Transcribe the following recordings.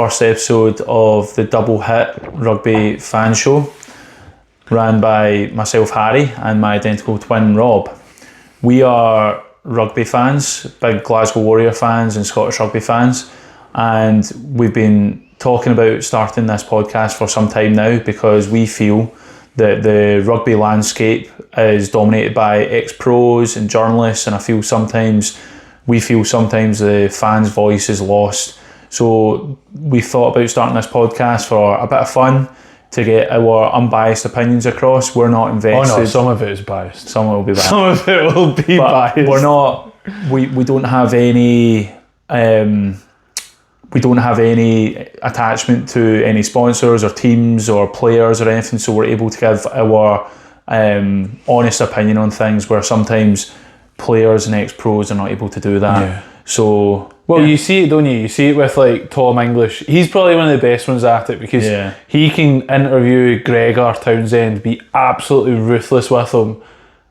First episode of the Double Hit Rugby fan show, ran by myself, Harry, and my identical twin, Rob. We are rugby fans, big Glasgow Warrior fans and Scottish rugby fans, and we've been talking about starting this podcast for some time now because we feel that the rugby landscape is dominated by ex-pros and journalists, and we feel sometimes the fans' voice is lost. So we thought about starting this podcast for a bit of fun, to get our unbiased opinions across. We're not invested. Oh no, some of it is biased. Some of it will be biased. Some of it will be biased. We're not. We don't have any. We don't have any attachment to any sponsors or teams or players or anything, so we're able to give our honest opinion on things where sometimes players and ex-pros are not able to do that. Yeah. So you see it, don't you? You see it with like Tom English. He's probably one of the best ones at it because he can interview Gregor Townsend, be absolutely ruthless with him,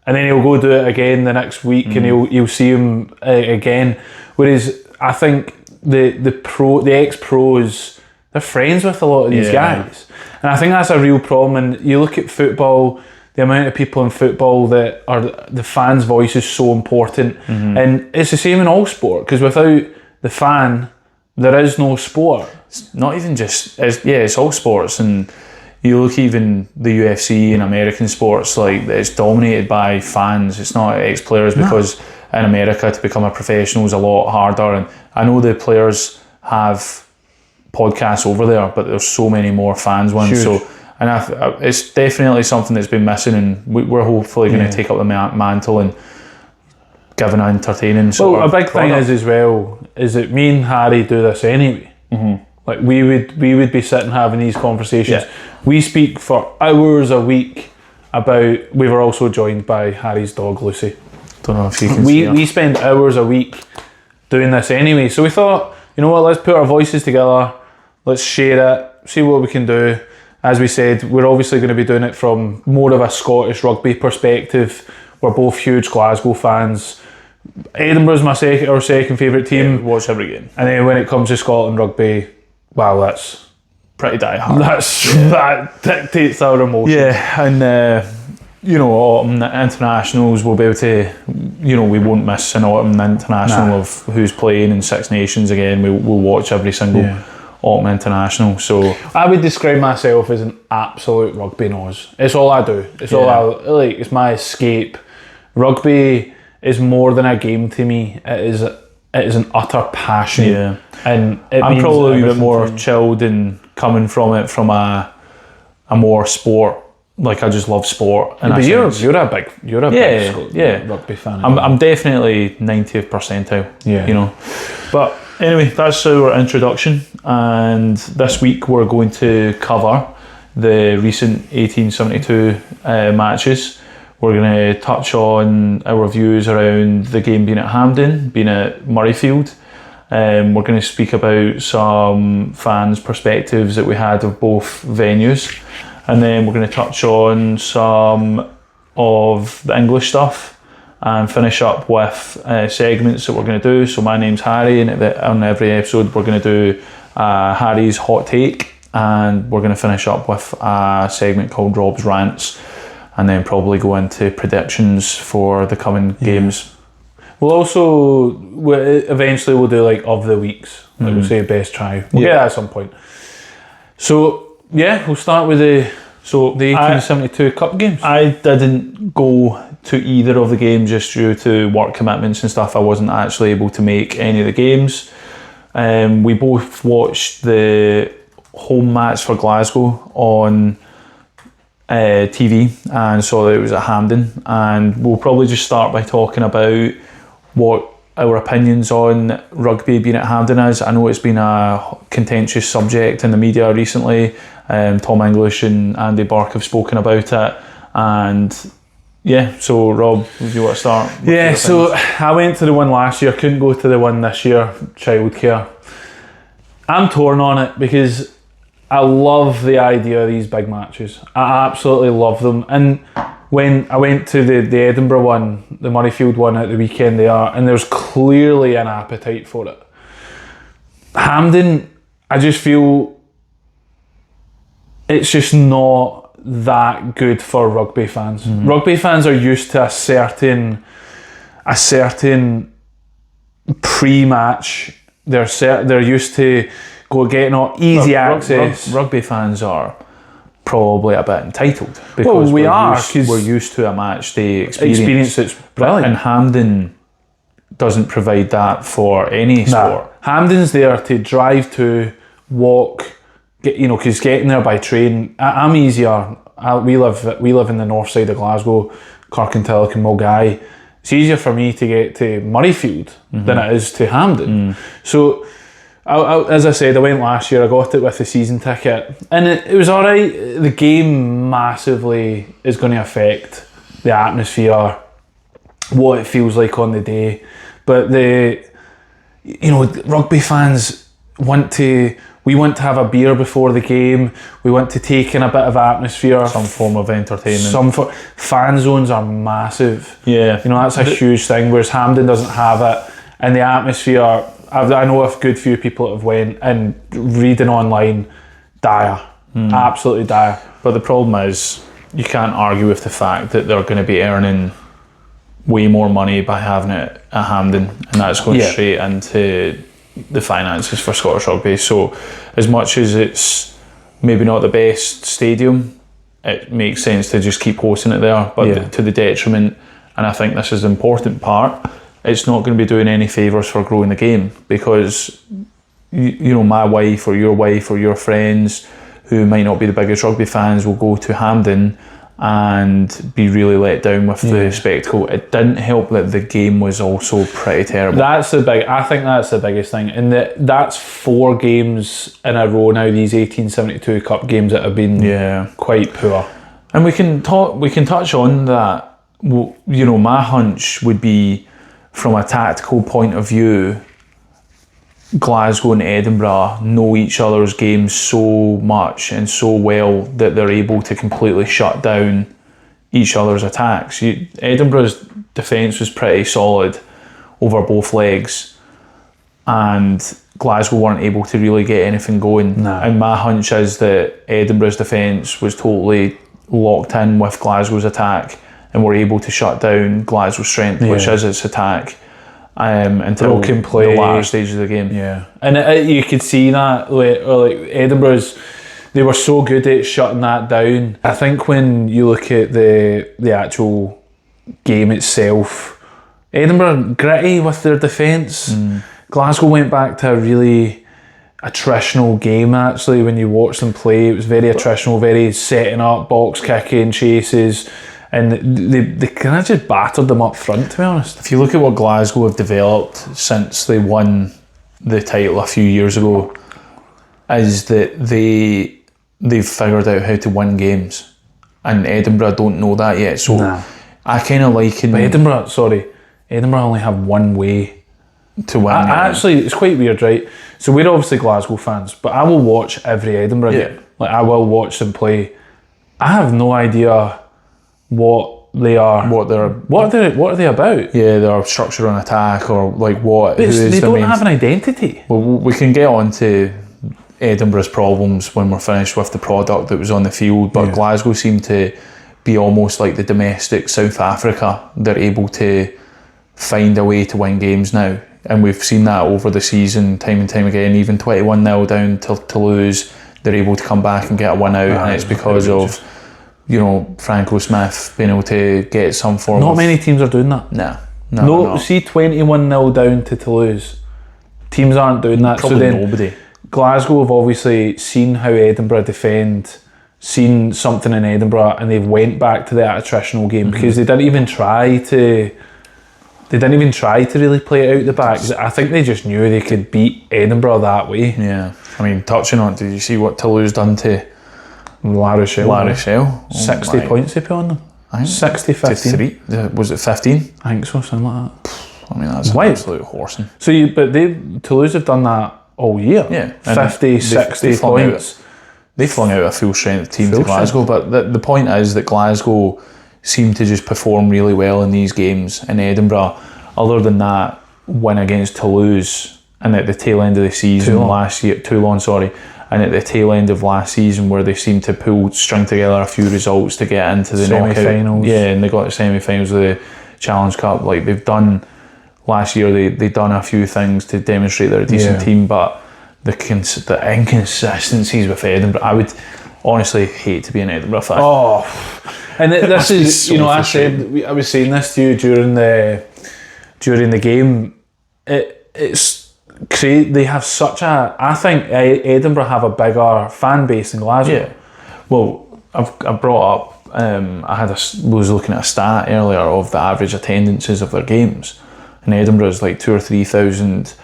and then he'll go do it again the next week, and you'll see him again. Whereas I think the ex-pros, they're friends with a lot of these guys, and I think that's a real problem. And you look at football, the amount of people in football that are the fans' voice is so important, and it's the same in all sport, because without the fan, there is no sport. It's not even just, it's all sports, and you look even the UFC and American sports, like it's dominated by fans. It's not ex-players, because in America to become a professional is a lot harder, and I know the players have podcasts over there, but there's so many more fans ones. Huge. So, and it's definitely something that's been missing, and we're hopefully going to take up the mantle and give an entertaining sort of a big product. thing is as well is that me and Harry do this anyway. Like we would be sitting having these conversations. We speak for hours a week about. We were also joined by Harry's dog Lucy. Don't know if you can see her. We spend hours a week doing this anyway, so we thought, you know what, let's put our voices together, let's share it, see what we can do. As we said, we're obviously going to be doing it from more of a Scottish rugby perspective. We're both huge Glasgow fans. Edinburgh's my second favourite team. Watch every game. And then when it comes to Scotland rugby, well, that's pretty die hard. That dictates our emotions. Yeah, and autumn internationals, we'll be able to, we won't miss an autumn international of who's playing in Six Nations again. We'll watch every single autumn international. So I would describe myself as an absolute rugby nose. It's all I do. It's all I like. It's my escape. Rugby is more than a game to me. It is an utter passion. Yeah, and I'm probably a bit more chilled and coming from it from a more sport. Like, I just love sport. But you're a big rugby fan. I'm definitely 90th percentile. Yeah. But anyway, that's our introduction, and this week we're going to cover the recent 1872 matches. We're going to touch on our views around the game being at Hampden, being at Murrayfield. We're going to speak about some fans' perspectives that we had of both venues. And then we're going to touch on some of the English stuff and finish up with segments that we're going to do. So my name's Harry, and on every episode we're going to do Harry's hot take, and we're going to finish up with a segment called Rob's rants, and then probably go into predictions for the coming games. We'll also eventually we'll do like of the weeks. Like we'll say best try. We'll get that at some point. So. Yeah, we'll start with the 1872 Cup games. I didn't go to either of the games just due to work commitments and stuff. I wasn't actually able to make any of the games. We both watched the home match for Glasgow on TV and saw that it was at Hampden, and we'll probably just start by talking about what our opinions on rugby being at Hampden is. I know it's been a contentious subject in the media recently. Tom English and Andy Burke have spoken about it, and so Rob, would you want to start? So I went to the one last year, couldn't go to the one this year, childcare. I'm torn on it because I love the idea of these big matches. I absolutely love them, and when I went to the Edinburgh one, the Murrayfield one at the weekend there, and there's clearly an appetite for it. Hampden, I just feel it's just not that good for rugby fans. Rugby fans are used to a certain pre-match. They're used to getting all easy access. Rugby fans are probably a bit entitled because we're used to a match day experience. It's brilliant. And Hampden doesn't provide that for any sport. Hampden's there to drive to, walk, because getting there by train. I'm easier. We live in the north side of Glasgow, Kirkintilloch and Mulgai. It's easier for me to get to Murrayfield than it is to Hampden. So, as I said, I went last year. I got it with the season ticket, and it was all right. The game massively is going to affect the atmosphere, what it feels like on the day. But rugby fans want to have a beer before the game. We want to take in a bit of atmosphere, some form of entertainment. Fan zones are massive. Yeah, that's a huge thing. Whereas Hampden doesn't have it, and the atmosphere. I know a good few people that have went, and reading online, dire, absolutely dire. But the problem is, you can't argue with the fact that they're going to be earning way more money by having it at Hampden, and that's going straight into the finances for Scottish Rugby. So as much as it's maybe not the best stadium, it makes sense to just keep hosting it there, but to the detriment, and I think this is the important part, it's not going to be doing any favours for growing the game, because my wife or your friends who might not be the biggest rugby fans will go to Hampden and be really let down with the spectacle. It didn't help that the game was also pretty terrible. I think that's the biggest thing, and that's 4 games in a row now, these 1872 Cup games that have been quite poor. And we can touch on that. My hunch would be, from a tactical point of view, Glasgow and Edinburgh know each other's games so much and so well that they're able to completely shut down each other's attacks. Edinburgh's defence was pretty solid over both legs, and Glasgow weren't able to really get anything going. And my hunch is that Edinburgh's defence was totally locked in with Glasgow's attack and were able to shut down Glasgow's strength, which is its attack, until the latter stages of the game. Yeah, and you could see that like Edinburgh's, they were so good at shutting that down. I think when you look at the actual game itself, Edinburgh gritty with their defence. Glasgow went back to a really attritional game actually. When you watch them play, it was very attritional, very setting up, box kicking, chases. And they kind of just battered them up front, to be honest. If you look at what Glasgow have developed since they won the title a few years ago, is that they've figured out how to win games, and Edinburgh don't know that yet. So I kind of liken. But Edinburgh only have one way to win. Actually, it's quite weird, right? So we're obviously Glasgow fans, but I will watch every Edinburgh game. Like, I will watch them play. I have no idea what they are. What are they about? Yeah, their structure on attack, or like what? But they don't have an identity. Well, we can get on to Edinburgh's problems when we're finished with the product that was on the field, but Glasgow seem to be almost like the domestic South Africa. They're able to find a way to win games now, and we've seen that over the season time and time again. Even 21-0 down to lose, they're able to come back and get a win out, and it's because of Franco Smith being able to get some form Not many teams are doing that. No. See 21-0 down to Toulouse. Teams aren't doing that. Probably so then nobody. Glasgow have obviously seen how Edinburgh defend, seen something in Edinburgh, and they've went back to that attritional game because they didn't even try to really play it out the back. I think they just knew they could beat Edinburgh that way. Yeah. I mean, touching on it, did you see what Toulouse done to La Rochelle? 60 points they put on them. 60-15. Was it 15? I think so, something like that. I mean, that's an absolute horsing. So Toulouse have done that all year. Yeah. 50, 60 points. They flung out a full strength team to Glasgow, but the point is that Glasgow seem to just perform really well in these games, and Edinburgh, other than that win against Toulouse, and at the tail end of the season last year, Toulon, sorry, and at the tail end of last season where they seemed to string together a few results to get into the semi-finals. Yeah, and they got the semi-finals of the Challenge Cup. Like they've done last year, they done a few things to demonstrate they're a decent team, but the inconsistencies with Edinburgh, I would honestly hate to be an Edinburgh fan. Oh, and this is so I was saying this to you during the game. It's crazy. They have such a. I think Edinburgh have a bigger fan base than Glasgow. Yeah. Well, I brought up. Was looking at a stat earlier of the average attendances of their games, and Edinburgh is like 2,000 or 3,000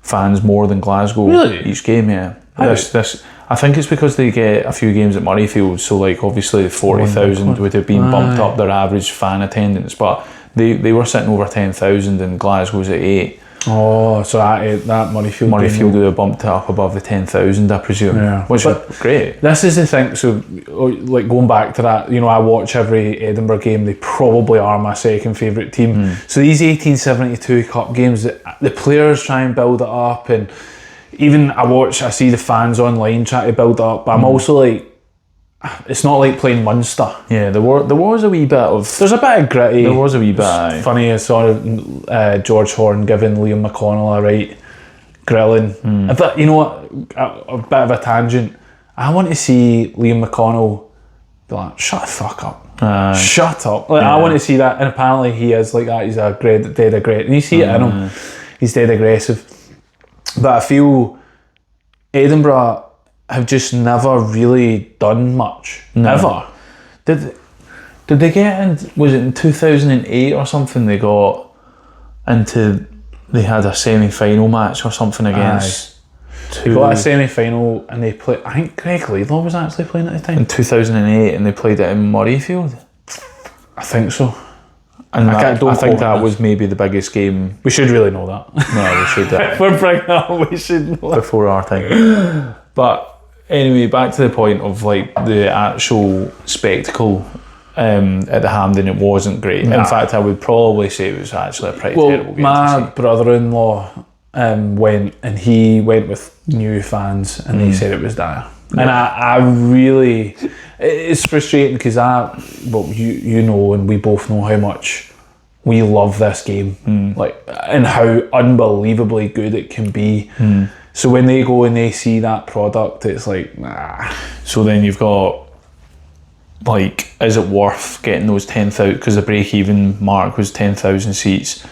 fans more than Glasgow each game. Yeah. This I think it's because they get a few games at Murrayfield, so like obviously 40,000 would have been bumped up their average fan attendance, but they were sitting over 10,000 and Glasgow's at 8. Oh, so that Murrayfield would have bumped it up above the 10,000, I presume, which is great. This is the thing, so like going back to that, I watch every Edinburgh game. They probably are my second favourite team. So these 1872 Cup games, the players try and build it up, and even I see the fans online try to build it up, but I'm also like, it's not like playing Munster. Yeah, there was a wee bit of... There's a bit of gritty. There was a wee bit. It's funny, I saw George Horn giving Liam McConnell a right grilling. But you know what? A bit of a tangent. I want to see Liam McConnell be like, shut the fuck up. Shut up. Like, I want to see that. And apparently he is like that. He's dead aggressive. And you see it in him. He's dead aggressive. But I feel Edinburgh have just never really done much. Ever. Did they get in, was it in 2008 or something, they got into, they had a semi-final match or something against... They got a semi-final and they played, I think Greg Laidlaw was actually playing at the time. In 2008, and they played it in Murrayfield? I think so. And I think that was maybe the biggest game. We should really know that. No, we should. If we're bringing that up, we should know that. Before our time. But anyway, back to the point of like the actual spectacle at the Hampden, it wasn't great. In fact, I would probably say it was actually a pretty terrible game. My brother-in-law went, and he went with new fans, and they said it was dire. Yeah. And I really, it's frustrating because you know, and we both know how much we love this game, like, and how unbelievably good it can be. So when they go and they see that product, it's like, nah. So then you've got, like, is it worth getting those 10,000, because the break-even mark was 10,000 seats,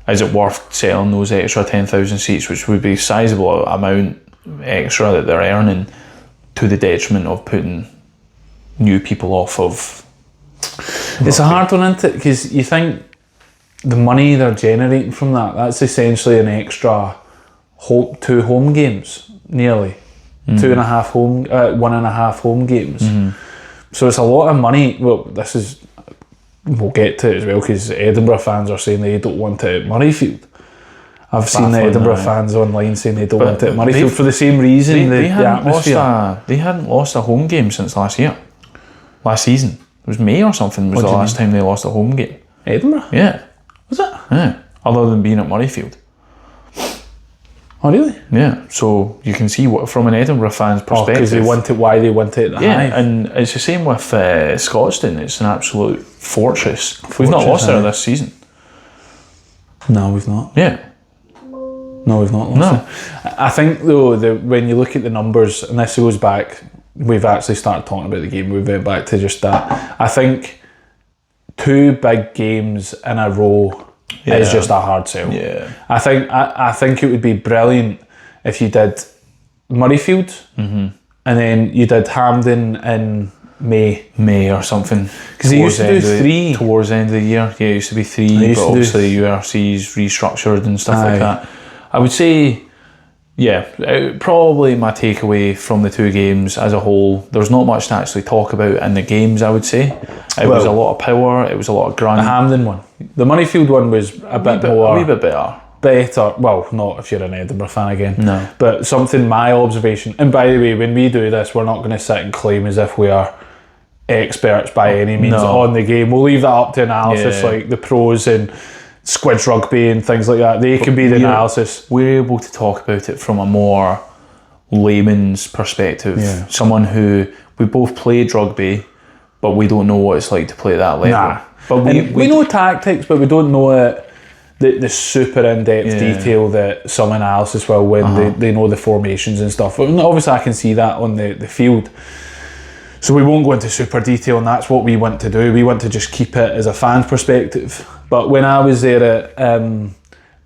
is it worth selling those extra 10,000 seats, which would be a sizable amount extra that they're earning, to the detriment of putting new people off of rugby? It's a hard one, isn't it? Because you think the money they're generating from that's essentially an extra 2 home games, nearly 1.5 home games. So it's a lot of money. Well, we'll get to it as well, because Edinburgh fans are saying they don't want it at Murrayfield. I've seen the Edinburgh fans online saying they don't want it at Murrayfield for the same reason. They hadn't lost a home game since last season. It was May or something was the last time they lost a home game. Edinburgh? Yeah. Was it? Yeah. Other than being at Murrayfield. Oh really? Yeah. So you can see what, from an Edinburgh fan's perspective, because why they want it at the Hive. And it's the same with Scotstoun. It's an absolute fortress. We've not lost there this season. No, we've not. Yeah. No, we've not lost it. I think though, when you look at the numbers, and this goes back, we've actually started talking about the game, we went back to just that. I think 2 big games in a row is just a hard sell. Yeah. I think it would be brilliant if you did Murrayfield, and then you did Hampden in May or something. Because they used to do 3 towards the end of the year. Yeah, it used to be 3, but obviously URC's restructured and stuff like that. I would say, probably my takeaway from the 2 games as a whole, there's not much to actually talk about in the games, I would say. It was a lot of power, it was a lot of grunt. The Hampden one. The Murrayfield one was a wee bit better. Well, not if you're an Edinburgh fan again. No. But my observation, and by the way, when we do this, we're not going to sit and claim as if we are experts by any means on the game. We'll leave that up to analysis, like the pros and Squidge Rugby and things like that. They can be the analysis. We're able to talk about it from a more layman's perspective. Yeah. Someone who, we both played rugby, but we don't know what it's like to play at that level. Nah. But we know tactics, but we don't know it. The super in-depth detail that some analysis will when they know the formations and stuff. And obviously I can see that on the field. So we won't go into super detail, and that's what we want to do. We want to just keep it as a fan's perspective. But when I was there at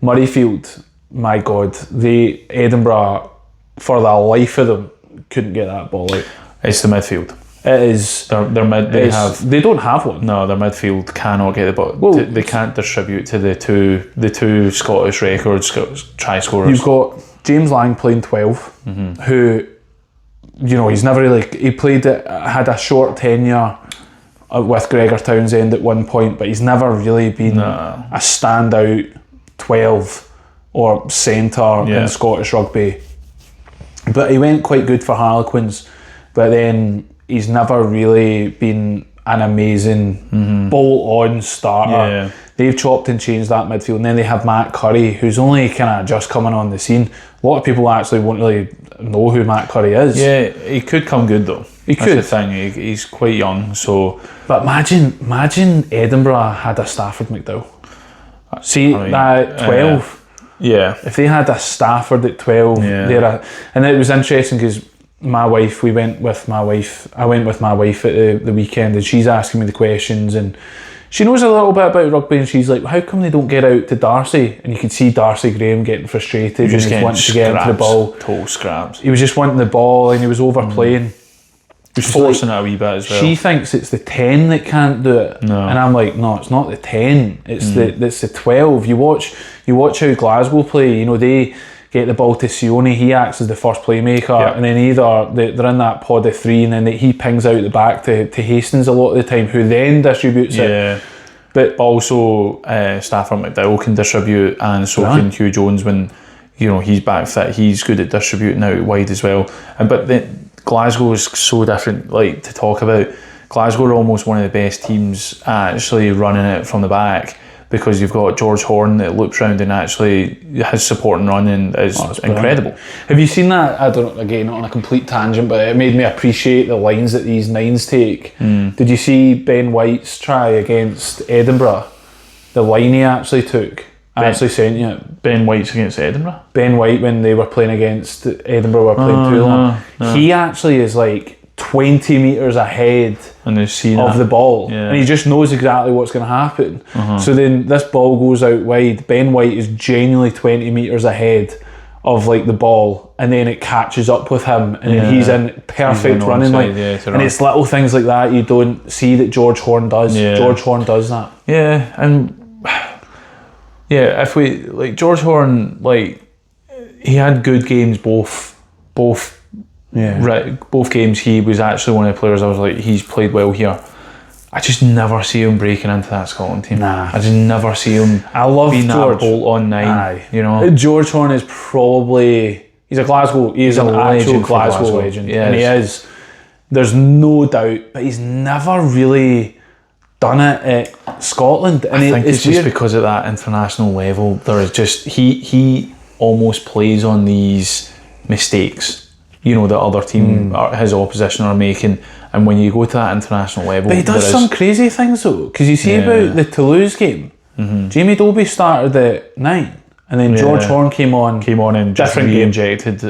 Murrayfield, my God, Edinburgh, for the life of them, couldn't get that ball out. It's the midfield. It is. Their mid. They don't have one. No, their midfield cannot get the ball. Well, they can't distribute to the two Scottish records try scorers. You've got James Lang playing 12, who, you know, he's never really. He had a short tenure with Gregor Townsend at one point, but he's never really been a standout 12 or centre in Scottish rugby. But he went quite good for Harlequins, but then he's never really been an amazing bolt-on starter. Yeah. They've chopped and changed that midfield, and then they have Matt Curry, who's only kind of just coming on the scene. A lot of people actually won't really know who Matt Curry is. Yeah, he could come good though. That's the thing. He's quite young, so. But imagine Edinburgh had a Stafford McDowell. See, that 12. Yeah. If they had a Stafford at 12, and it was interesting because I went with my wife at the weekend, and she's asking me the questions, and she knows a little bit about rugby, and she's like, how come they don't get out to Darcy? And you could see Darcy Graham getting frustrated, he was and he wanting to get into the ball. Total scraps. He was just wanting the ball, and he was overplaying. He was forcing it a wee bit as well. She thinks it's the 10 that can't do it. No. And I'm like, no, it's not the 10. It's the 12. You watch how Glasgow play. You know, they get the ball to Sione. He acts as the first playmaker, and then either they're in that pod of 3, and then he pings out the back to Hastings a lot of the time, who then distributes it. But also Stafford McDowell can distribute, and so can Hugh Jones when, you know, he's back fit. He's good at distributing out wide as well. But Glasgow is so different, like, to talk about. Glasgow are almost one of the best teams actually running it from the back, because you've got George Horn that loops round and actually his support and running is incredible. Have you seen that? I don't know, again, not on a complete tangent, but it made me appreciate the lines that these nines take. Did you see Ben White's try against Edinburgh? The line he actually took. I actually sent you it. Ben White's against Edinburgh? Ben White, when they were playing against Edinburgh, were playing Toulon. No. He actually is like 20 metres ahead of the ball, and he just knows exactly what's going to happen. So then this ball goes out wide. Ben White is genuinely 20 metres ahead of like the ball, and then it catches up with him, and then he's in perfect running line. And it's little things like that you don't see that George Horn does. George Horn does that. Yeah, and if we, like, George Horn, like, he had good games both games. He was actually one of the players I was like, he's played well here. I just never see him breaking into that Scotland team. I just never see him. I love being George. That bolt on 9. You know, George Horn is probably he's an actual Glasgow legend, and he is. There's no doubt, but he's never really done it at Scotland. And I think it's just because at that international level, there is just he almost plays on these mistakes, you know, that other team his opposition are making. And when you go to that international level, but he does some crazy things though, because you see about the Toulouse game, Jamie Dobie started at 9, and then George Horn came on and just re-injected.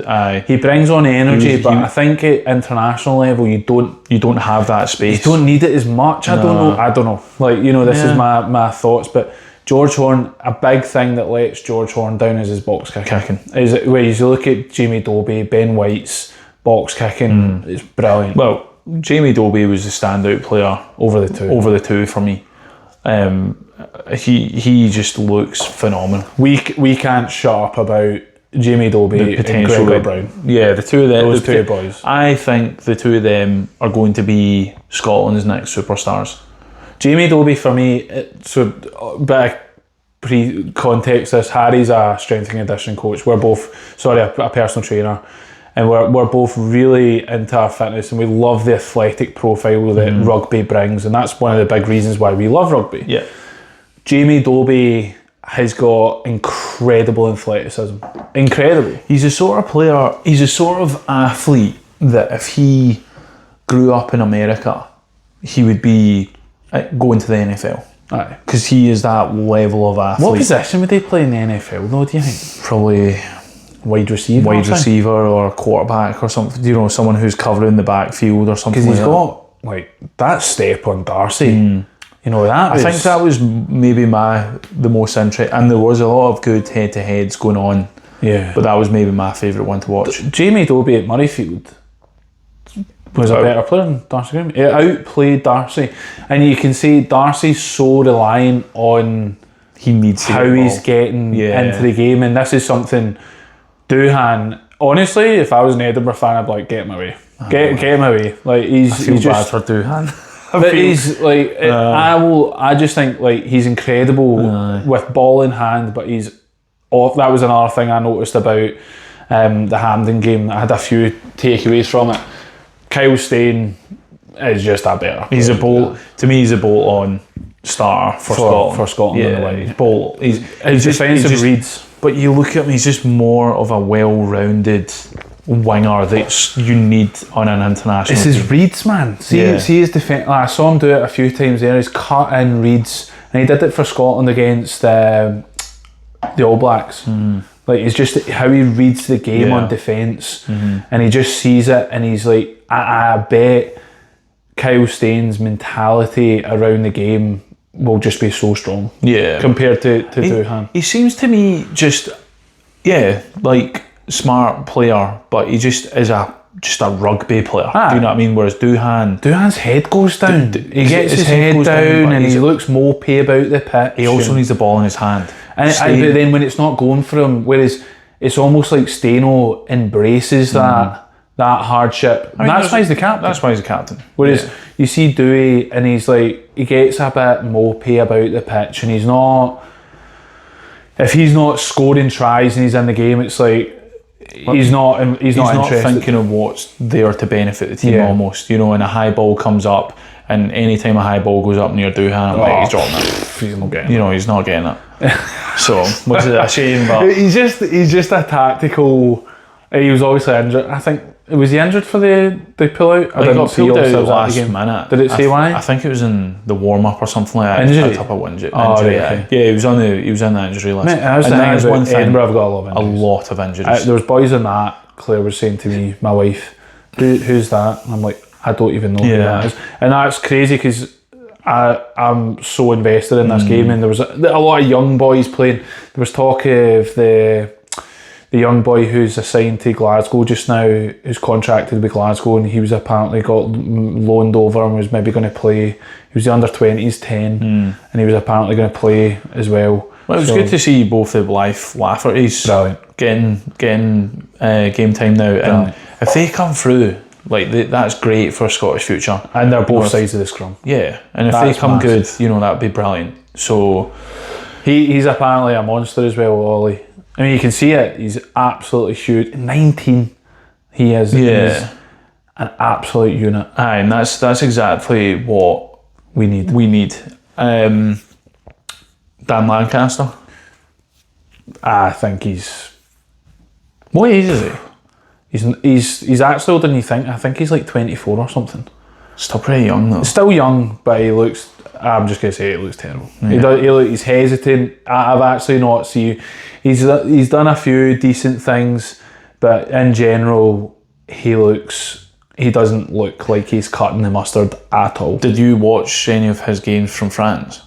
He brings on energy, but I think at international level you don't have that space. You don't need it as much. I don't know. Like, you know, this is my thoughts, but George Horn, a big thing that lets George Horn down is his box kicking. Is it, where you look at Jamie Dobie, Ben White's box kicking, it's brilliant. Well, Jamie Dobie was the standout player over the two for me. He just looks phenomenal. We can't shut up about Jamie Dobie and Gregor Brown. Yeah, the two of them. Those two boys. I think the two of them are going to be Scotland's next superstars. Jamie Dobie for me, so a bit of pre-context this, Harry's a strength and conditioning coach. We're both, a personal trainer. And we're both really into our fitness, and we love the athletic profile that rugby brings, and that's one of the big reasons why we love rugby. Yeah. Jamie Dobie has got incredible athleticism. Incredible. He's a sort of player, he's a sort of athlete that if he grew up in America, he would be going to the NFL. Aye. Because he is that level of athlete. What position would they play in the NFL though, do you think? Probably Wide receiver or quarterback or something. You know, someone who's covering the backfield or something. Because he's got that step on Darcy. You know, I think that was maybe the most interesting, and there was a lot of good head-to-heads going on. Yeah. But that was maybe my favourite one to watch. Jamie Dobie at Murrayfield was a better player than Darcy Graham. He outplayed Darcy, and you can see Darcy's so reliant on he needs to how he's getting into the game, and this is something Doohan. Honestly, if I was an Edinburgh fan, I'd be like, get him away, get him away. Like I feel bad for Doohan. But he's like, I just think like he's incredible with ball in hand, but he's off. That was another thing I noticed about the Hampden game. I had a few takeaways from it. Kyle Steyn is just a better. He's a bolt. To me, he's a bolt-on starter for Scotland. For Scotland, Yeah, He's defensive reads. But you look at him, he's just more of a well-rounded winger that you need on an international It's team. his reads, man. See his defence. I saw him do it a few times there. He's cut in reads, and he did it for Scotland against the All Blacks. Like, it's just how he reads the game on defence, and he just sees it, and he's like, I bet Kyle Steyn's mentality around the game will just be so strong. Yeah. Compared to Doohan. He seems to me just, like smart player, but he just is just a rugby player. Do you know what I mean? Whereas Doohan's head goes down. He gets his head down and he looks mopey about the pitch. He also needs the ball in his hand. But then when it's not going for him, whereas it's almost like Steno embraces that hardship. I mean, that's why he's the captain. That's why he's the captain. Whereas you see Dewey and he's like, he gets a bit mopey about the pitch, and he's not, if he's not scoring tries and he's in the game, it's like, he's not interested. Thinking of what's there to benefit the team almost, you know, and a high ball comes up, and any time a high ball goes up near Doohan, he's dropping it. He's not getting he's not getting it. So, which is a shame, but he's just a tactical. He was obviously injured. I think, was he injured for the pull out? I got pulled out last minute. Did it say why? I think it was in the warm up or something like that. Injury? He picked up a injury. Okay. Yeah, he was on the injury list. Mate, that's one thing. Edinburgh have got a lot of injuries. There was boys in that. Claire was saying to me, my wife, who's that? And I'm like, I don't even know who that is. And that's crazy because I'm so invested in this game, and there was a lot of young boys playing. There was talk of the young boy who's assigned to Glasgow just now, who's contracted with Glasgow, and he was apparently got loaned over and was maybe going to play. He was the under-20s 10, and he was apparently going to play as well. Well, it was good to see both the Laffertys getting game time now, and if they come through, like that's great for Scottish future. And they're both sides of the scrum. Yeah, and if they come good, that'd be brilliant. So he's apparently a monster as well, Ollie. I mean, you can see it. He's absolutely huge. 19, he is. Yeah, he's an absolute unit. Aye, and that's exactly what we need. Dan Lancaster. I think he's. What age is he? He's actually older than you think. I think he's like 24 or something. Still pretty young though. Still young, but he looks. I'm just gonna say he looks terrible. Yeah. He's hesitant. I've actually not seen. He's done a few decent things, but in general, he doesn't look like he's cutting the mustard at all. Did you watch any of his games from France?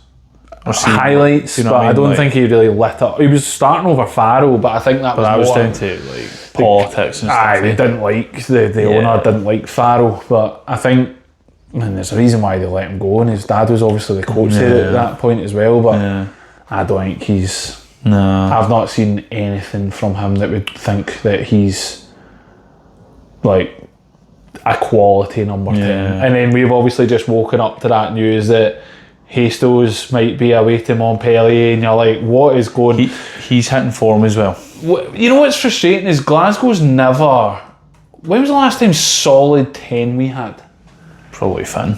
Or highlights, but I don't think he really lit up. He was starting over Farrell, but I think that was down to like politics and stuff. They didn't like the owner didn't like Farrell, but I think. There's a reason why they let him go, and his dad was obviously the coach there at that point as well, but I don't think he's... No. I've not seen anything from him that would think that he's like a quality number 10. And then we've obviously just woken up to that news that Hastos might be away to Montpellier, and you're like, what is going... He's hitting form as well. You know what's frustrating is Glasgow's never... When was the last time solid 10 we had? Probably Finn.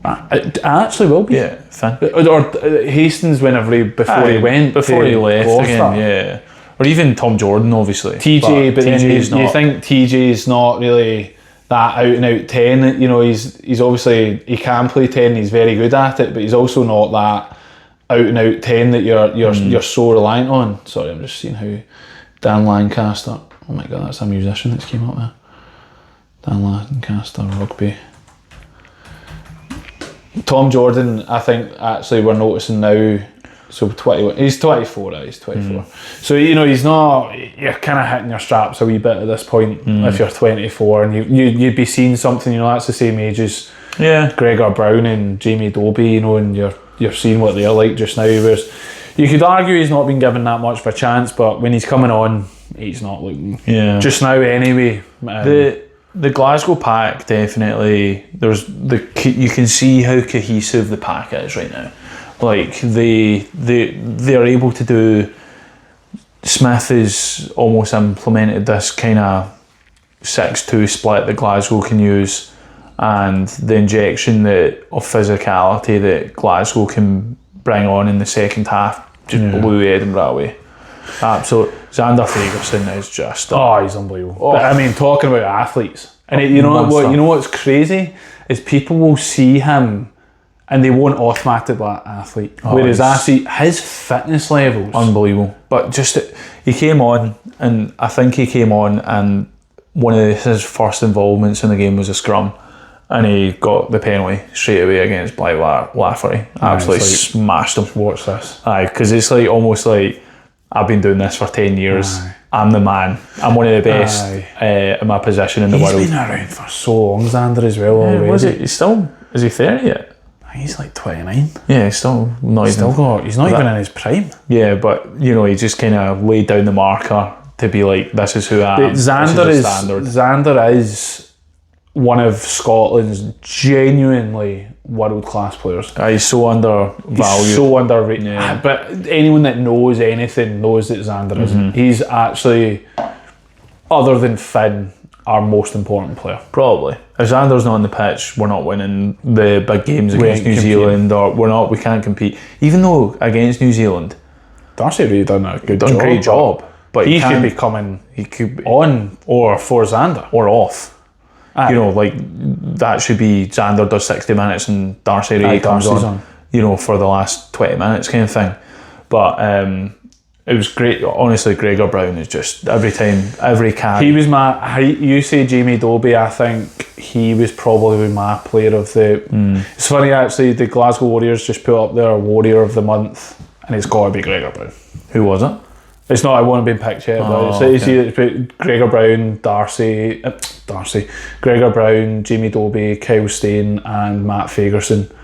It actually will be. Yeah, Finn. Or Hastings before he went. Before he left Gloucester. again, yeah. Or even Tom Jordan, obviously. TJ, but then TJ's you think TJ's not really that out and out 10. You know, he's obviously, he can play 10, he's very good at it, but he's also not that out and out 10 that you're so reliant on. Sorry, I'm just seeing how Dan Lancaster, oh my god, that's a musician that's came up there. Dan Lancaster, rugby. Tom Jordan, I think actually we're noticing now, so 21, he's 24, he's 24. So, you know, he's not, you're kind of hitting your straps a wee bit at this point if you're 24, and you'd be seeing something, you know, that's the same age as Gregor Brown and Jamie Dobie, you know, and you're seeing what they're like just now, whereas you could argue he's not been given that much of a chance, but when he's coming on, he's not looking, just now anyway. The Glasgow pack, definitely, you can see how cohesive the pack is right now. Like they're able to do. Smith has almost implemented this kind of 6-2 split that Glasgow can use, and the injection of physicality that Glasgow can bring on in the second half just blew Edinburgh away. Absolutely. Xander Fagerson is just he's unbelievable. But I mean, talking about athletes, and you know what's crazy is people will see him and they won't automatically like athlete. Whereas I see his fitness levels unbelievable. But just he came on, and I think he came on, and one of his first involvements in the game was a scrum, and he got the penalty straight away against Blythe Lafferty. Absolutely smashed him. Watch this. Because it's like almost like I've been doing this for 10 years. I'm the man. I'm one of the best in my position in the world. He's been around for so long, Xander, as well. Already. Was it? Is he 30 yet? He's like 29. Yeah, he's still not he's not even in his prime. Yeah, but you know, he just kind of laid down the marker to be like, this is who I am. Xander is one of Scotland's genuinely world class players. He's so undervalued. He's so underrated. Yeah. But anyone that knows anything knows that Xander isn't. He's actually, other than Finn, our most important player. Probably. If Xander's not on the pitch, we're not winning the big games against New Zealand, or we can't compete. Even though against New Zealand, Darcy really done a great job. But he could be coming on or for Xander or off. You know, like that should be Xander does 60 minutes and Darcy Ray comes on, you know, for the last 20 minutes kind of thing. But it was great. Honestly, Gregor Brown is just every carry. He was you say Jamie Dobie, I think he was probably my player of the. It's funny actually, the Glasgow Warriors just put up their Warrior of the Month, and it's got to be Gregor Brown. Who was it? It's not. I won't have been picked yet. But it's Gregor Brown, Darcy, Gregor Brown, Jamie Dobie, Kyle Steyn, and Matt Fagerson.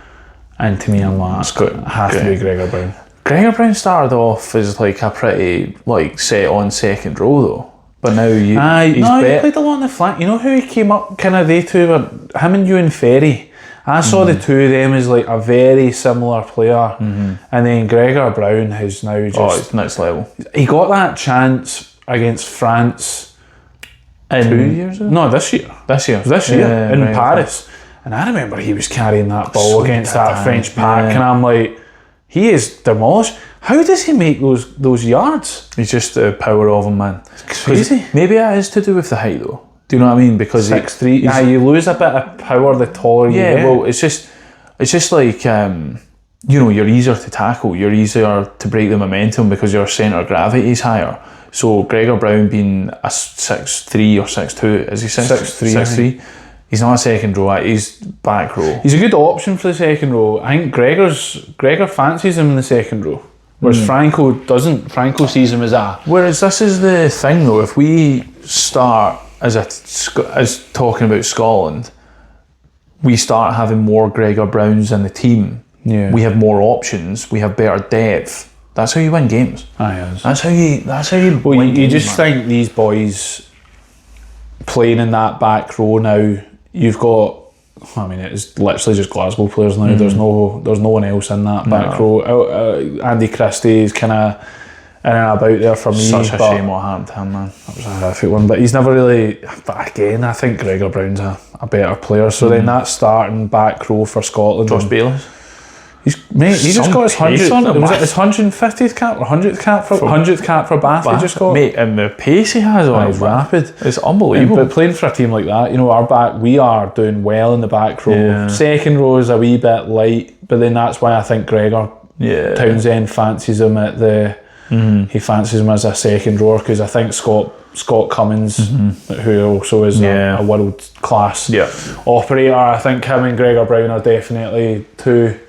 And to me, I'm like, it has to be Gregor Brown. Gregor Brown started off as like a pretty set on second row though, but now he played a lot on the flank. You know who he came up? Kind of they two were him and Ewan Ferry. I saw the two of them as like a very similar player, and then Gregor Brown has now just it's next level. He got that chance against France 2 years ago. No, this year in Paris, and I remember he was carrying that ball against that French pack, and I'm like, he is demolished. How does he make those yards? He's just the power of him, man. It's crazy. Maybe it is to do with the height though. Do you know what I mean? Because 6'3". You lose a bit of power the taller you get. Well, it's just like you know, you're easier to tackle. You're easier to break the momentum because your centre of gravity is higher. So Gregor Brown being a 6'3" or 6'2", is he 6'3"? He's not a second row, he's back row. He's a good option for the second row. I think Gregor fancies him in the second row, whereas Franco doesn't. Franco sees him as a... Whereas this is the thing though, if we start as talking about Scotland, we start having more Gregor Browns in the team. Yeah. We have more options, we have better depth. That's how you win games. That's how you well, you just think these boys playing in that back row now, you've got, I mean, it's literally just Glasgow players now. There's no one else in that back row. Andy Christie is kind of in and about there for me. Such a shame what happened to him, man. That was a horrific one, but he's never really. But again, I think Gregor Brown's a better player. So then that starting back row for Scotland. Josh Bailey. He just got his 100th. Was it his 150th cap or 100th cap for Bath? He just got, mate, and the pace he has on he's him, rapid. It's unbelievable. But playing for a team like that, our back, we are doing well in the back row. Yeah. Second row is a wee bit light, but then that's why I think Gregor Townsend fancies him at the. He fancies him as a second rower because I think Scott Cummins, who also is a world class operator, I think him and Gregor Brown are definitely two.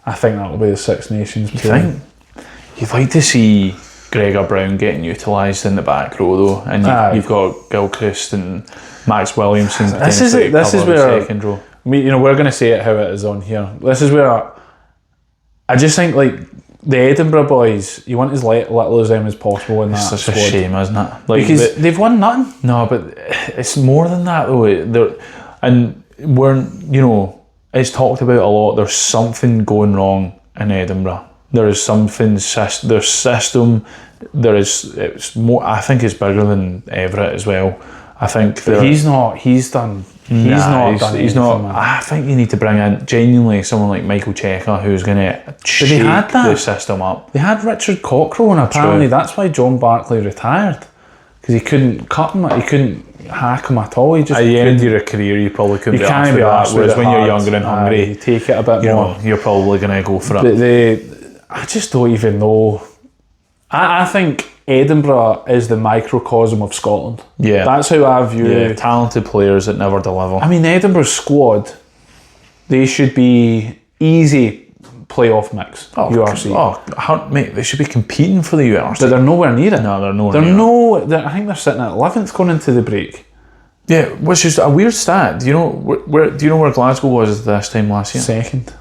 I think that will be the Six Nations. You'd like to see Gregor Brown getting utilised in the back row though, and you've got Gilchrist and Max Williamson. This is where second row. We're going to say it how it is on here. This is where I just think like the Edinburgh boys, you want as little as them as possible in that squad. It's such a shame, isn't it? Like, because they've won nothing. No, but it's more than that though. It's talked about a lot. There's something going wrong in Edinburgh. There is something. There's system. It's more. I think it's bigger than Everett as well. I think he's not. He's done. He's not. I think you need to bring in genuinely someone like Michael Checker who's going to shake the system up. They had Richard Cockrell, and apparently that's why John Barclay retired, because he couldn't cut him. He couldn't hack him at all. He just at the end of your career, you probably couldn't be asked for that. Whereas when you're younger and hungry, you take it a bit more. You're probably going to go for it. But I just don't even know. I think Edinburgh is the microcosm of Scotland. Yeah, that's how I view talented players that never deliver. I mean, Edinburgh's squad, they should be easy playoff mix. URC. Mate, they should be competing for the URC. But they're nowhere near it. No, they're nowhere near it. I think they're sitting at 11th going into the break. Yeah, which is a weird stat. Do you know where Glasgow was this time last year? Second.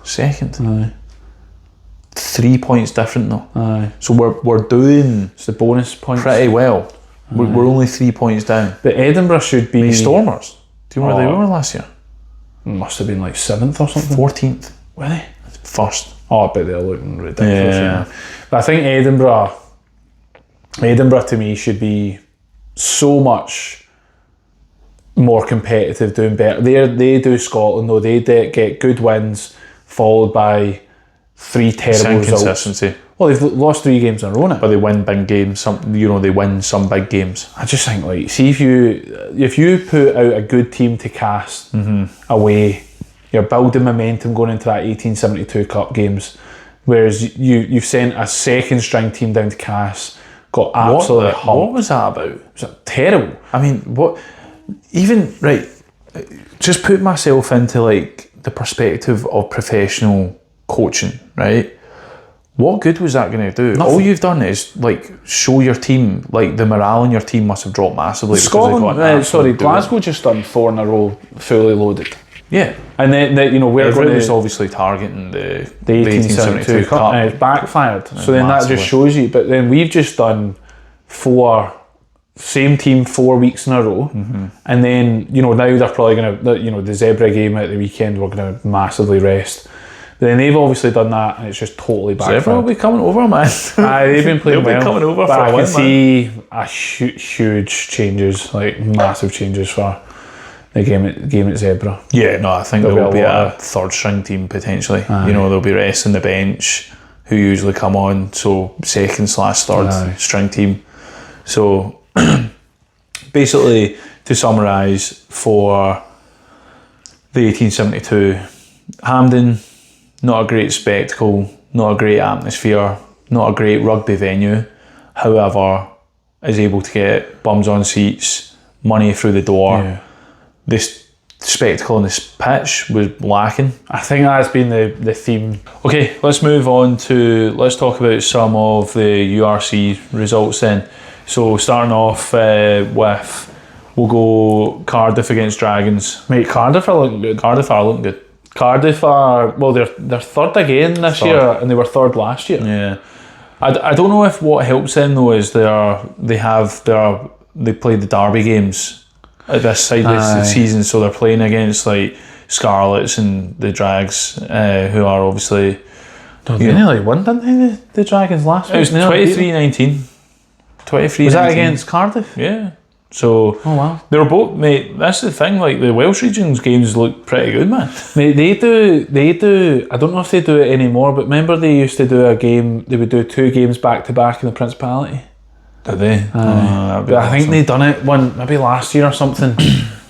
Aye. 3 points different though. Aye. So we're doing it's the bonus points pretty well. We're only 3 points down. But Edinburgh should be Stormers. Do you know where they were last year? Must have been like 7th or something. 14th. Were they? First. Oh, I bet they're looking ridiculous. Yeah. But I think Edinburgh to me should be so much more competitive, doing better. They do Scotland though. They get good wins followed by 3 terrible results. Consistency. Well, they've lost 3 games in a row now. But they win big games. They win some big games. I just think, like, see if you put out a good team to cast away, you're building momentum going into that 1872 Cup games. Whereas you've sent a second string team down to Cass, got absolutely humped. What was that about? Was it terrible? I mean, what? Even right, just put myself into like the perspective of professional coaching, right? What good was that going to do? Nothing. All you've done is like show your team, like the morale in your team must have dropped massively. Glasgow just done 4 in a row, fully loaded. Yeah, and then we're going to was obviously targeting the 1872 Cup, and it's backfired. So then that just shows you. But then we've just done 4, same team 4 weeks in a row, and then now they're probably going to the Zebra game at the weekend. We're going to massively rest. But then they've obviously done that, and it's just totally backfired. Zebra will be coming over, man. They've been playing well. Coming over but for I can see a huge changes, like massive changes for the game at Zebra. Yeah, no, I think there will be a third string team potentially. They'll be resting the bench who usually come on, so second/third string team. So basically, to summarise, for the 1872 Hampden, not a great spectacle, not a great atmosphere, not a great rugby venue. However, is able to get bums on seats, money through the door. Yeah. This spectacle on this pitch was lacking. I think that's been the theme. Okay, let's move on let's talk about some of the URC results then. So starting off with, we'll go Cardiff against Dragons. Mate, Cardiff are looking good. Cardiff are, well, they're third again this year, and they were third last year. Yeah. I don't know if what helps them though is they played the derby games at this side of the season, so they're playing against like Scarlets and the Drags, who are obviously they nearly won, didn't they, the Dragons last week? It was 23-19. 23. Was that against Cardiff? Yeah. So Oh wow. they were both, mate. That's the thing. Like the Welsh regions games look pretty good, man. Mate, they do. I don't know if they do it anymore, but remember they used to do a game. They would do 2 games back to back in the Principality. Did they? But I think they done it one maybe last year or something.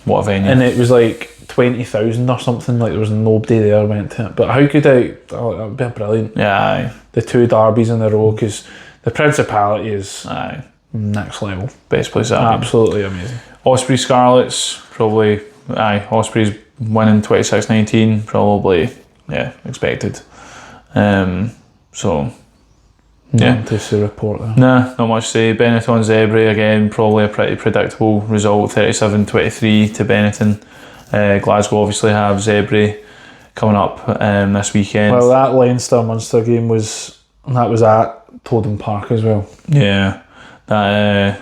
What a venue. And it was like 20,000 or something. Like there was nobody there went to it. But how could that would be brilliant. Yeah, aye. The 2 derbies in a row, because the Principality is Aye. next level. Best place I've been. Absolutely amazing. Osprey Scarlets, probably, Osprey's winning 26-19, probably, expected. So, yeah. Nothing to report there. Nah, not much to say. Benetton Zebre, again, probably a pretty predictable result, 37-23 to Benetton. Glasgow obviously have Zebre coming up this weekend. Well, that Leinster-Munster game was at Toden Park as well. Yeah. That,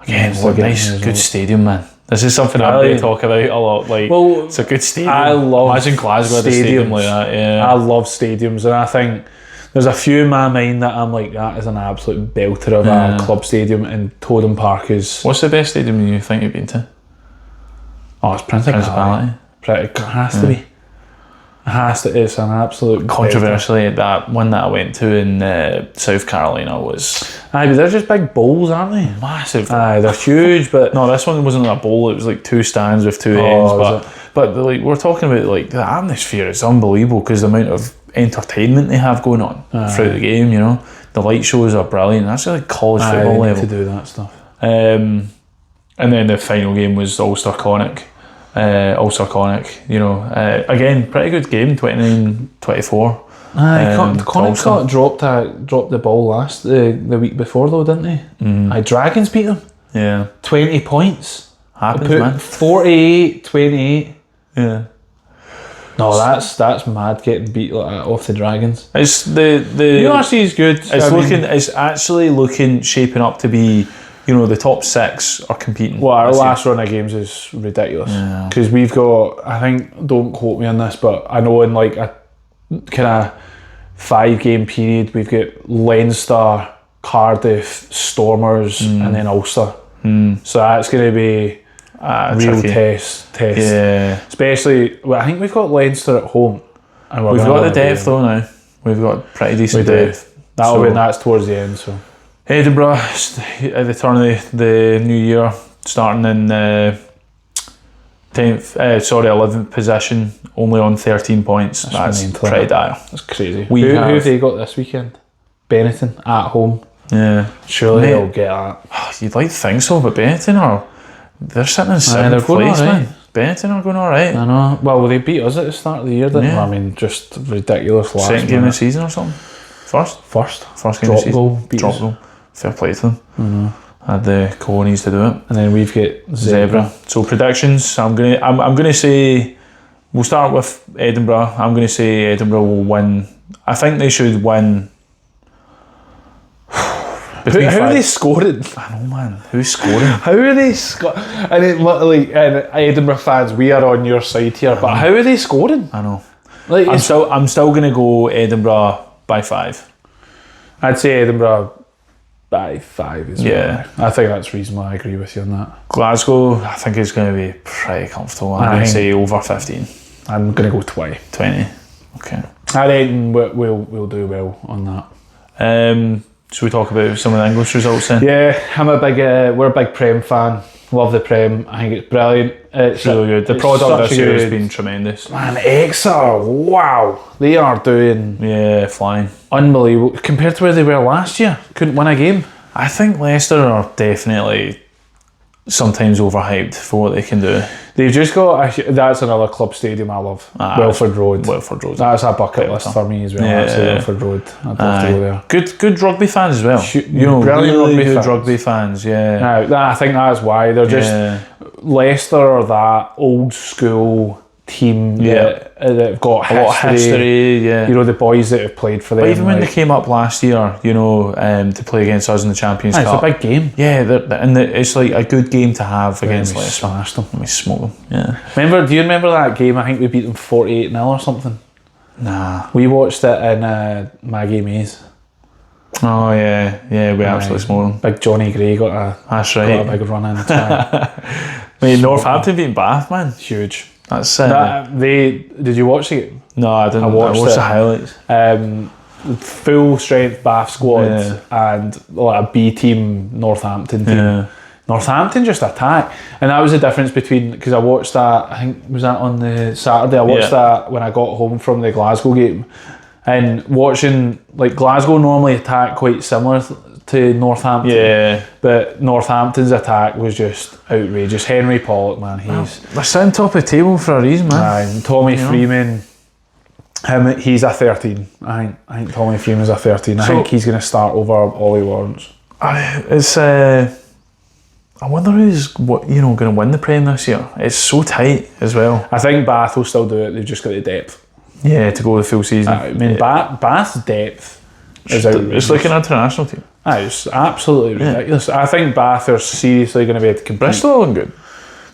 again, Nice what to get nice, the good result. stadium, man. This is something I'm going to talk about a lot. Like, Well, it's a good stadium. I love Imagine Glasgow had a stadium stadiums. like that. Yeah. I love stadiums, and I think there's a few in my mind that I'm like, that is an absolute belter of a club stadium, and Toden Park is... What's the best stadium you think you've been to? Oh, it's Principality. It has to be. It has to. It's an absolute Controversially, that one that I went to in South Carolina was belter. Aye, but they're just big bowls, aren't they? massive. Aye, they're huge, but... No, this one wasn't a bowl. It was like 2 stands with 2 Oh, ends. But like we're talking about, like the atmosphere is unbelievable because the amount of entertainment they have going on throughout the game. You know, the light shows are brilliant. That's like college Aye, football they need level. to do that stuff. And then the final game was Ulster Conic. You know, again, pretty good game, 29-24. Aye, to Ulster. Connacht dropped the ball the week before though, didn't they? Aye, Dragons beat them. Yeah, 20 points. happens, Put man. 48-28. Yeah, No, that's mad getting beat like that off the Dragons. it's the URC is good. It's actually looking shaping up to be, you know, the top 6 are competing. Well, our this year. last run of games is ridiculous because we've got, I think, don't quote me on this, but I know in like a kind of 5-game period we've got Leinster, Cardiff, Stormers, and then Ulster. So that's going to be a real tricky. test. Yeah, Especially, well, I think we've got Leinster at home. And we've got the depth though now. We've got pretty decent We do. depth. That's towards the end. So Edinburgh at the turn of the new year, starting in 11th position, only on 13 points. That's mental. pretty dire. that's crazy. We Who have- have they got this weekend? Benetton at home. Yeah, Surely Mate. they'll get that. you'd like to think so, but Benetton they're sitting in 7th they're going place, alright. man. Benetton are going alright. I know. Well, they beat us at the start of the year, didn't Yeah. they? I mean, just ridiculous last Second game of the minute. season or something. First game Drop of the season. goal, beat Drop us. goal. Fair play to them. Had the cojones to do it. And then we've got Zebra. So predictions. I'm gonna say we'll start with Edinburgh. I'm gonna say Edinburgh will win. I think they should win. How are they scoring? I know, man. Who's scoring? How are they scoring? And it literally, and Edinburgh fans, we are on your side here. But how are they scoring? I know. Like, I'm still gonna go Edinburgh by 5. I'd say Edinburgh by 5 as well. Yeah. I think that's reasonable. I agree with you on that. Glasgow, I think it's gonna be pretty comfortable. I'm gonna say over 15, I'm gonna go 20. 20. Okay. I reckon we'll do well on that. Should we talk about some of the English results then? Yeah, we're a big Prem fan. Love the Prem. I think it's brilliant. It's Really good. The it's product such this a year has good- been tremendous. Man, Exeter, wow, they are doing Yeah, flying. unbelievable compared to where they were last year. Couldn't win a game. I think Leicester are definitely sometimes overhyped for what they can do. They've just got that's another club stadium I love. Welford Road. Welford Road. That's a bucket list for me as well. Yeah. Actually, Welford Road. I'd love to go there. Good rugby fans as well. You know, Brilliant really rugby good fans. rugby fans. Yeah. Now, I think that's why they're just Yeah. Leicester are that old school team that've got A lot of history. Yeah. You know, the boys that have played for them. But even when they like, came up last year, you know, to play against us in the Champions it's a Cup. big game. Yeah, it's like a good game to have against we Leicester. smashed them. We smoke them. Yeah. Do you remember that game? I think we beat them 48-0 or something. Nah. We watched it in Maggie Mays. Oh yeah, we absolutely smoked them. Big Johnny Gray got a big run in. Mate, Northampton beating Bath, man. Huge. That's did you watch the game? No, I didn't. I watched the highlights. Full strength Bath squad and like a B team Northampton team. Yeah. Northampton just attack, and that was the difference between, because I watched that, I think was that on the Saturday, I watched that when I got home from the Glasgow game, and watching, like, Glasgow normally attack quite similar to Northampton, but Northampton's attack was just outrageous. Henry Pollock, man, they're sitting top of the table for a reason, man. Tommy Freeman, he's a 13. I think Tommy Freeman's a 13. I think he's going to start over Ollie Lawrence. I wonder who's going to win the Prem this year. It's so tight as well. I think Bath will still do it. They've just got the depth. Yeah, to go the full season. I mean, Bath's depth is outrageous. It's like an international team. It's absolutely ridiculous. I think Bath are seriously going to be able to compete. Bristol are looking good.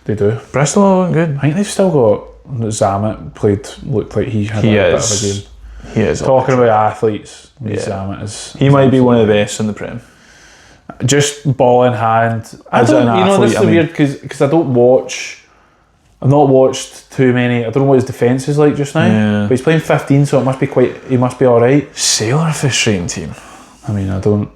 They do. Bristol are looking good. I think they've still got Zamet looked like he had a bit of a game. He is. Talking about athletes, Zamet is. He might be one of the best in the Prem. Just ball in hand as an athlete. You know, this is weird because I don't watch. I've not watched too many. I don't know what his defence is like just now. Yeah. But he's playing 15, so he must be all right. Sale are a frustrating team. I mean, I don't.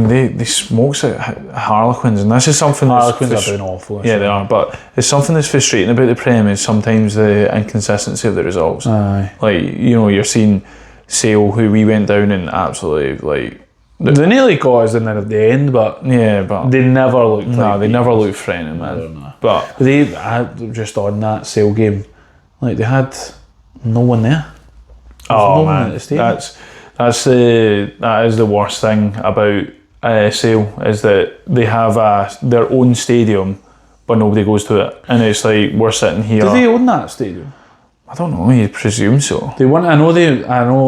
They smokes at Harlequins, and this is something. Harlequins are doing awful. Yeah, they are. But it's something that's frustrating about the Prem is sometimes the inconsistency of the results. Aye. Like, you're seeing Sale, who we went down and absolutely They nearly got us in at the end, but they never looked. They never looked threatening, man. I don't know. But they had just on that Sale game, like they had no one there. Oh man, that is the worst thing about Sale, is that they have their own stadium, but nobody goes to it, and it's like we're sitting here. Do they own that stadium? I don't know. You presume so. They want. I know.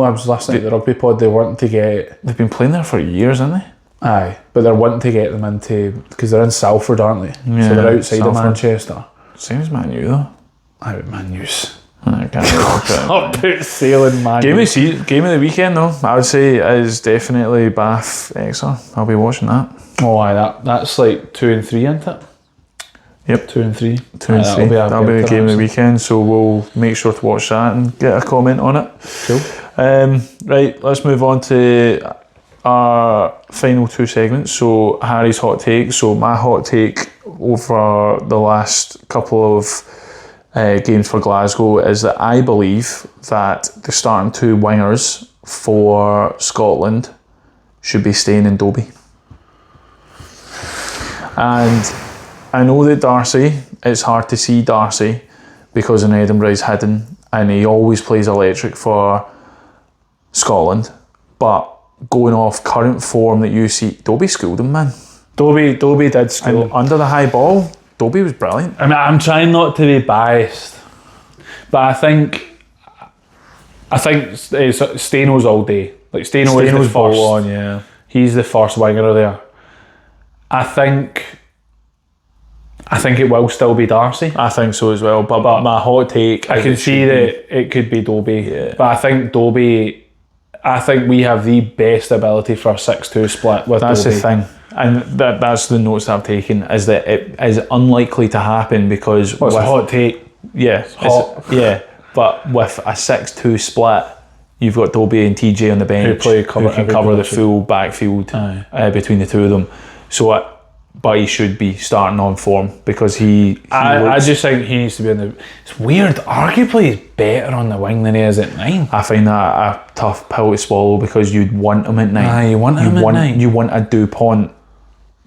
I was listening to the rugby pod. They want to get. They've been playing there for years, haven't they? Aye, but they're wanting to get them into, because they're in Salford, aren't they? Yeah, so they're outside Salford. of Manchester. Same as Man U though. Aye, Man U's. I can't I'll put Sale in Man U. Game of the weekend though, I would say is definitely Bath Exeter. I'll be watching that. Oh aye, that's like 2 and 3, isn't it? Yep, 2 and 3. 2 and 3. That'll be the game of the weekend, so we'll make sure to watch that and get a comment on it. Cool. Right, let's move on to our final 2 segments. So Harry's hot take. So my hot take over the last couple of games for Glasgow is that I believe that the starting 2 wingers for Scotland should be staying in Dobie. And I know that Darcy, it's hard to see Darcy because in Edinburgh he's hidden and he always plays electric for Scotland, but going off current form that you see, Dobie schooled him, man. Dobie did school. And under the high ball, Dobie was brilliant. I mean, I'm trying not to be biased, but I think Stano's all day. Like Stano's the first. On, yeah. He's the first winger there. I think it will still be Darcy. I think so as well. But my hot take, I can see that it could be Dobie. Yeah. But I think Dobie. I think we have the best ability for a 6-2 split with That's Dobie. the thing. And that's the notes that I've taken, is that it is unlikely to happen because... Well, it's a hot take. Yeah. Yeah. But with a 6-2 split, you've got Dobie and TJ on the bench who can cover the full backfield between the two of them. So, but he should be starting on form because I just think he needs to be in the... It's weird. Arguably he's better on the wing than he is at 9. I find that a tough pill to swallow because you'd want him at 9. You want him at 9. You want a DuPont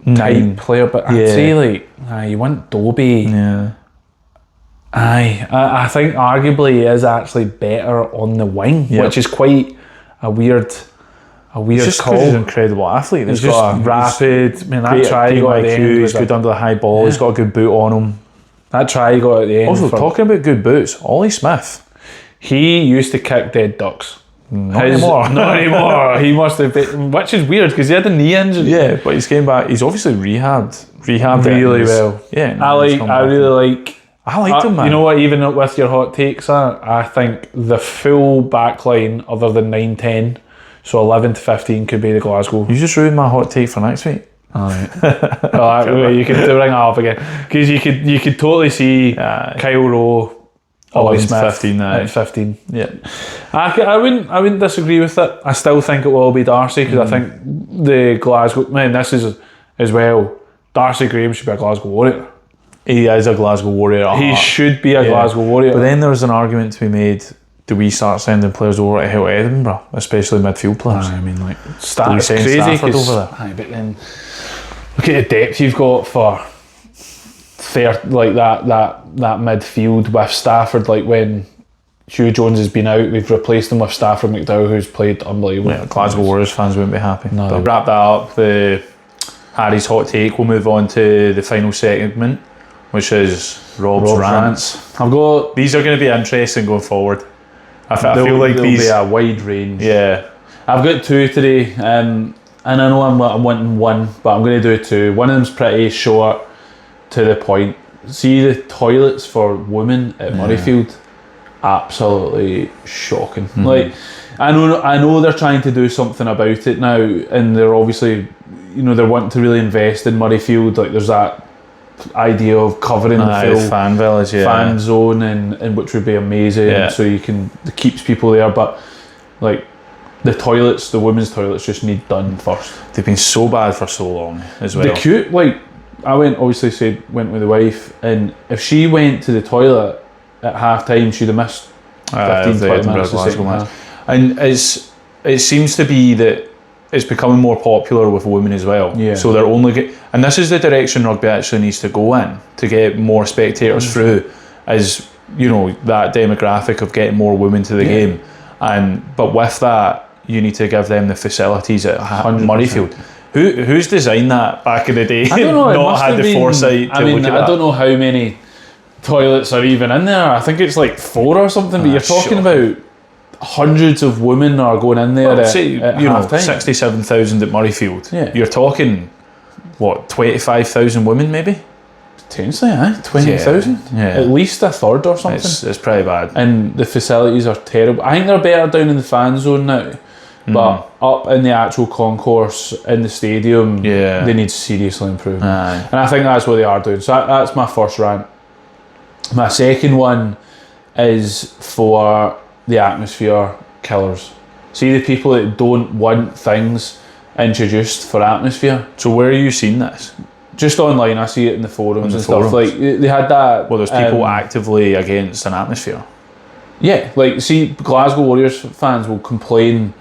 9 player, but I'd say you want Dobie. Yeah. I think arguably he is actually better on the wing, which is quite a weird just call. He's an incredible athlete. He's just rapid. I mean, that try he got at the end. He's good under the high ball. He's got a good boot on him. That try he got at the end. Also, talking about good boots, Ollie Smith. He used to kick dead ducks. Not anymore. Not anymore. He must have been, which is weird because he had a knee injury. Yeah, but he's came back. He's obviously rehabbed really well. Yeah, I really like. I liked him, man. You know what? Even with your hot takes, I think the full back line, other than 9-10, So 11 to 15 could be the Glasgow. You just ruined my hot take for next week. Well, you can bring it up again, because you could totally see Kyle Rowe, Ollie Smith 15 at 15. Yeah. I wouldn't disagree with it. I still think it will be Darcy, because I think the Glasgow, man, this is as well, Darcy Graham should be a Glasgow Warrior. He is a Glasgow Warrior. He should be a Glasgow Warrior. But then there's an argument to be made, do we start sending players over to help Edinburgh, especially midfield players? I mean, like, It's crazy, Stafford over there. but then look at the depth you've got for like that midfield with Stafford. Like, when Hugh Jones has been out, we've replaced him with Stafford McDowell, who's played unbelievable. Yeah, Glasgow Warriors fans wouldn't be happy. No. But wrap that up, the Harry's hot take. We'll move on to the final segment, which is Rob's rants. These are going to be interesting going forward. I feel like there'll these be a wide range. Yeah, I've got two today, and I know I'm wanting one, but I'm going to do two. One of them's pretty short, to the point. See the toilets for women at Murrayfield, absolutely shocking. Like, I know they're trying to do something about it now, and they're obviously, they're wanting to really invest in Murrayfield. Like, there's that idea of covering the full fan village, fan zone, and which would be amazing. So it keeps people there, but like, the women's toilets just need done first. They've been so bad for so long as well. The cute, like, I went with the wife, and if she went to the toilet at half time, she'd have missed 15, 20 minutes the second half. And it seems to be that it's becoming more popular with women as well. Yeah. So they're only and this is the direction rugby actually needs to go in, to get more spectators through, as that demographic of getting more women to the game. But with that, you need to give them the facilities at Murrayfield. Who's designed that back in the day? I don't know. Not had the foresight to look at that. I don't know how many toilets are even in there. I think it's like 4 or something. But you're talking about hundreds of women are going in there at half time. 67,000 at Murrayfield. Yeah. You're talking, what, 25,000 women maybe? Potentially, 20,000. Yeah. At least a third or something. It's pretty bad. And the facilities are terrible. I think they're better down in the fan zone now. But up in the actual concourse in the stadium, they need seriously improvement. And I think that's what they are doing. So that's my first rant. My second one is for the atmosphere killers. See the people that don't want things introduced for atmosphere. So where are you seeing this? Just online, I see it in the forums and stuff. Like, they had that. Well, there's people actively against an atmosphere. Yeah, like, see, Glasgow Warriors fans will complain.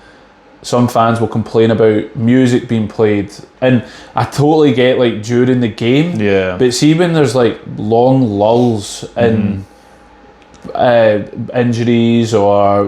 Some fans will complain about music being played, and I totally get, like, during the game. Yeah. But see, when there's like long lulls in injuries, or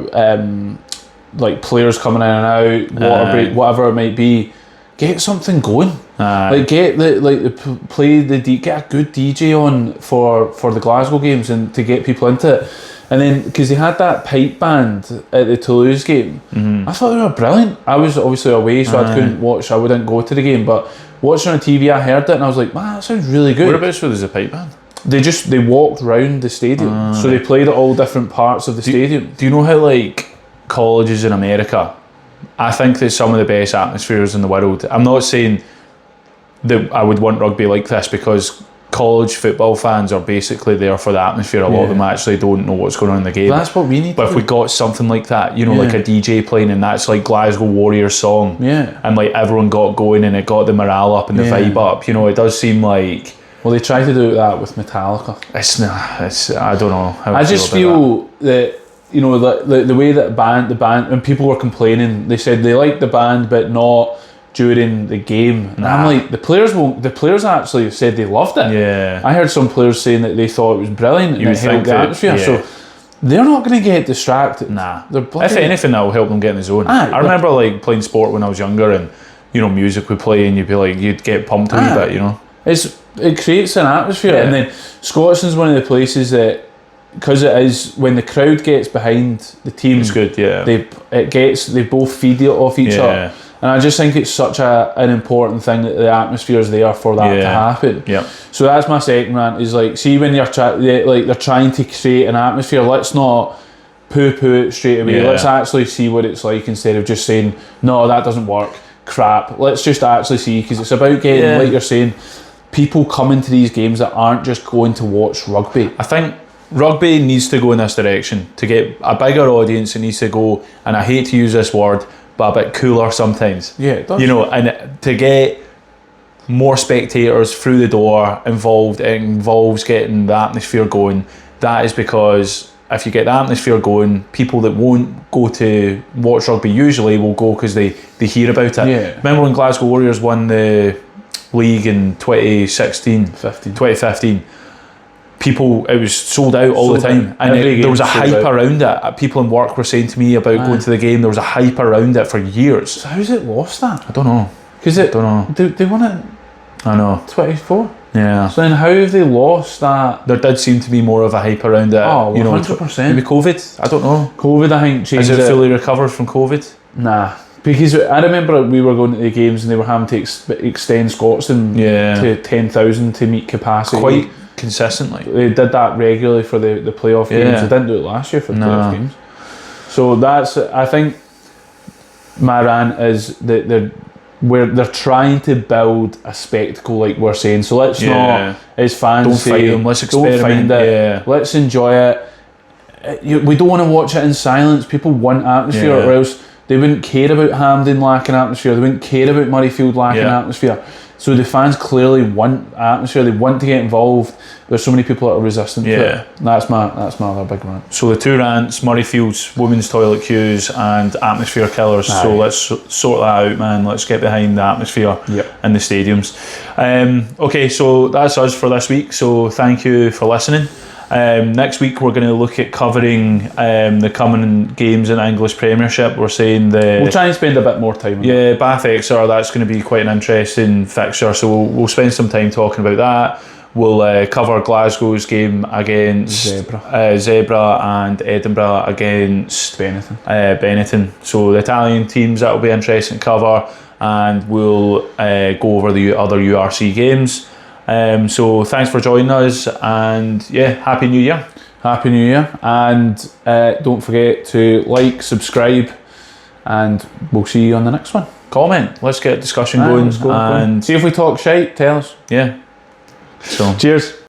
like players coming in and out, water break, whatever it might be, get something going. Like, get get a good DJ on for the Glasgow games, and to get people into it. And then, because they had that pipe band at the Toulouse game, I thought they were brilliant. I was obviously away, so I couldn't watch. I wouldn't go to the game, but watching on TV, I heard it, and I was like, man, that sounds really good. Whereabouts was the pipe band? They walked round the stadium, so they played at all different parts of the stadium. Do you know how, like, colleges in America, I think there's some of the best atmospheres in the world. I'm not saying that I would want rugby like this, because college football fans are basically there for the atmosphere. A lot of them actually don't know what's going on in the game. But that's what we need. But if we got something like that, like a DJ playing, and that's like Glasgow Warriors song, and like everyone got going, and it got the morale up and the vibe up. It does seem like. Well, they try to do that with Metallica. It's I don't know. How I just feel that the way that the band, when people were complaining, they said they liked the band, but not during the game. And I'm like, the players actually said they loved it. Yeah. I heard some players saying that they thought it was brilliant, and it helped the atmosphere. Yeah. So they're not going to get distracted. Nah. If anything, that'll help them get in the zone. I remember like playing sport when I was younger, and music would play, and you'd get pumped a wee bit. It creates an atmosphere, and then Scotland's one of the places that, because it is, when the crowd gets behind the team, it's good. Yeah. They both feed it off each other. And I just think it's such an important thing that the atmosphere is there for that to happen. Yeah. So that's my second rant, is like, see when they're trying to create an atmosphere, let's not poo-poo it straight away. Yeah. Let's actually see what it's like instead of just saying, no, that doesn't work, crap. Let's just actually see, because it's about getting, like you're saying, people coming to these games that aren't just going to watch rugby. I think rugby needs to go in this direction. To get a bigger audience, it needs to go, and I hate to use this word, but a bit cooler sometimes. Yeah, it does. You know, and to get more spectators through the door involved, it involves getting the atmosphere going. That is because if you get the atmosphere going, people that won't go to watch rugby usually will go because they hear about it. Yeah. Remember when Glasgow Warriors won the league in 2015? People, it was sold out all the time, and there was a hype around it. People in work were saying to me about going to the game. There was a hype around it for years. So how's it lost that? I don't know. Because I don't know. They won it I know. 24. Yeah. So then how have they lost that? There did seem to be more of a hype around it. Oh, 100%. You know, maybe COVID. I don't know. COVID, I think, changed Is it fully recovered from COVID? Nah. Because I remember we were going to the games and they were having to extend Scotstoun to 10,000 to meet capacity. Quite consistently. They did that regularly for the playoff games. They didn't do it last year for the playoff games. So that's, I think, my rant is that they're trying to build a spectacle, like we're saying. So let's not, as fans, don't fight them. Let's experiment. Don't find it. Let's enjoy it. We don't want to watch it in silence. People want atmosphere, or else they wouldn't care about Hampden lacking atmosphere. They wouldn't care about Murrayfield lacking atmosphere. So the fans clearly want atmosphere. They want to get involved. There's so many people that are resistant to it. That's my other big rant. So the two rants: Murrayfield's women's toilet queues and atmosphere killers. So let's sort that out, man. Let's get behind the atmosphere in the stadiums. Okay, so that's us for this week. So thank you for listening. Next week we're going to look at covering the coming games in the English Premiership. We're saying we'll try and spend a bit more time on that. Bath Exeter, that's going to be quite an interesting fixture, so we'll spend some time talking about that. We'll cover Glasgow's game against Zebra and Edinburgh against Benetton. So the Italian teams, that'll be interesting to cover, and we'll go over the other URC games. So thanks for joining us, and Happy New Year. Happy New Year, and don't forget to like, subscribe, and we'll see you on the next one. Comment, let's get a discussion going, and see if we talk shite, tell us. So cheers.